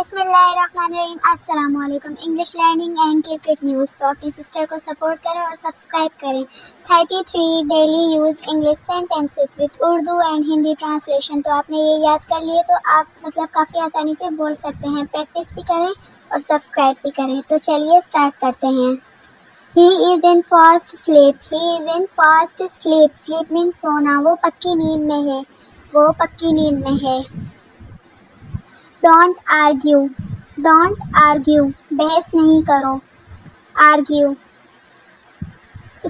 बिस्मिल्लाहिर्रहमानिर्रहीम। अस्सलाम वालेकुम। English learning and cricket news. तो अपनी सिस्टर को सपोर्ट करें और सब्सक्राइब करें। 33 daily use English sentences with Urdu and Hindi translation. तो आपने ये याद कर लिए तो आप काफ़ी आसानी से बोल सकते हैं। प्रैक्टिस भी करें और सब्सक्राइब भी करें। तो चलिए स्टार्ट करते हैं। He is in fast sleep. He is in fast sleep. Sleep means सोना। वो पक्की नींद में है। वो पक्की नींद में है। Don't argue. Don't argue. बहस नहीं करो। Argue.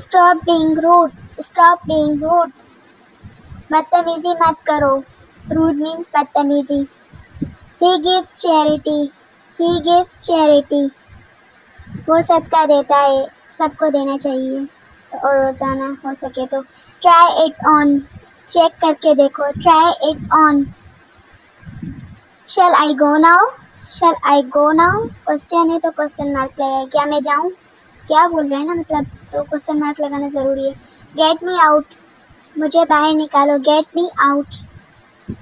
Stop being rude. Stop being rude. बदतमीजी मत करो। Rude means बदतमीजी। He gives charity. He gives charity. वो सदका देता है। सबको देना चाहिए और रोज़ाना हो सके तो। Try it on. चेक करके देखो। Try it on. Shall I go now? Shall I go now? Question है तो क्वेश्चन मार्क लगाए। क्या मैं जाऊँ? क्या बोल रहे हैं ना, तो क्वेश्चन मार्क लगाना ज़रूरी है। Get me out. मुझे बाहर निकालो। Get me out.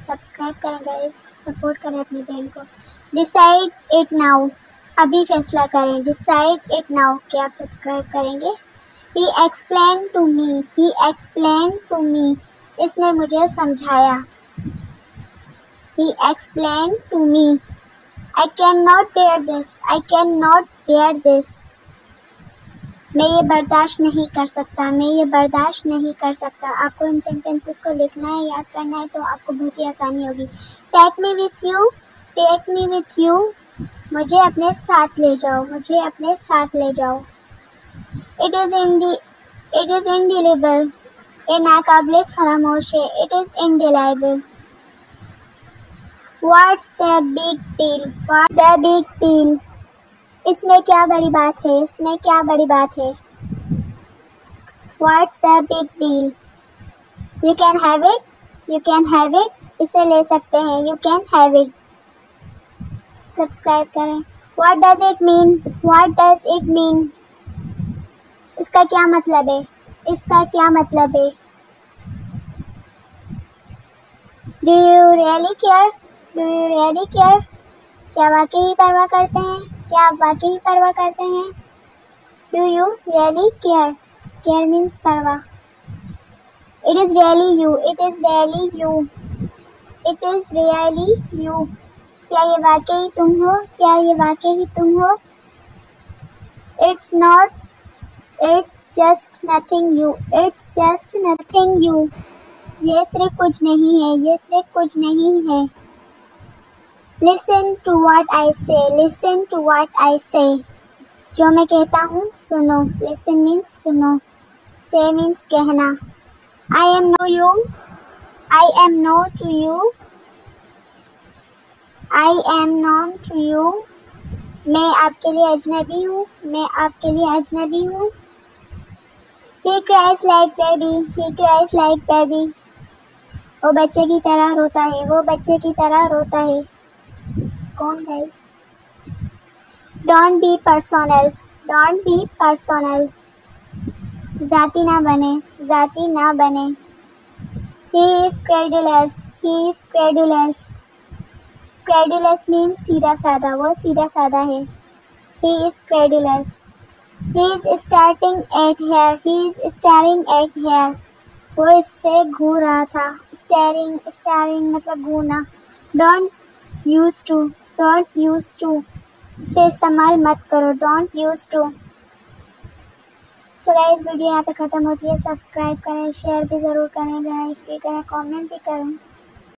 सब्सक्राइब करें गाइस, सपोर्ट करें अपनी बहन को। Decide it now. अभी फैसला करें। Decide it now. क्या आप सब्सक्राइब करेंगे? He explained to me. He explained to me. इसने मुझे समझाया। He explained to me. I cannot bear this. I cannot bear this. मैं ये बर्दाश्त नहीं कर सकता। मैं ये बर्दाश्त नहीं कर सकता। आपको इन सेंटेंसेस को लिखना है, याद करना है, तो आपको बहुत ही आसानी होगी। Take me with you. Take me with you. मुझे अपने साथ ले जाओ। मुझे अपने साथ ले जाओ। It is indelible. ये नाकाबिले फरामोश है। It is indelible. What's the big deal? What's the big deal? इसमें क्या बड़ी बात है? इसमें क्या बड़ी बात है? What's the big deal? You can have it. You can have it. इसे ले सकते हैं। You can have it. Subscribe करें। What does it mean? What does it mean? इसका क्या मतलब है? इसका क्या मतलब है? Do you really care? Do you really care? क्या वाकई ही परवाह करते हैं? क्या आप वाकई ही परवाह करते हैं? Do you really care? Care means परवाह। It is really you. It is really you. It is really you. क्या ये वाकई तुम हो? क्या ये वाकई ही तुम हो? It's not. It's just nothing you. It's just nothing you. ये सिर्फ कुछ नहीं है। ये सिर्फ कुछ नहीं है। Listen to what I say. Listen to what I say. जो मैं कहता हूँ सुनो। Listen means सुनो। Say means कहना। I am no you. I am no to you. I am known to you. मैं आपके लिए अजनबी हूँ। मैं आपके लिए अजनबी हूँ। He cries like baby. He cries like baby. वो बच्चे की तरह रोता है। वो बच्चे की तरह रोता है। कौन guys? Don't be personal. Don't be personal. जाती ना बने। जाती ना बने। He is credulous. He is credulous. Credulous means सीधा साधा। वो सीधा साधा है। He is credulous. He is staring at her. He is staring at her. वो इससे घूर रहा था। Staring मतलब घूरना। Don't use to. Don't use to. इसे इस्तेमाल मत करो। Don't use to. So guys, video यहाँ पे ख़त्म होती है। सब्सक्राइब करें, शेयर भी ज़रूर करें, लाइक भी करें, कमेंट भी करें।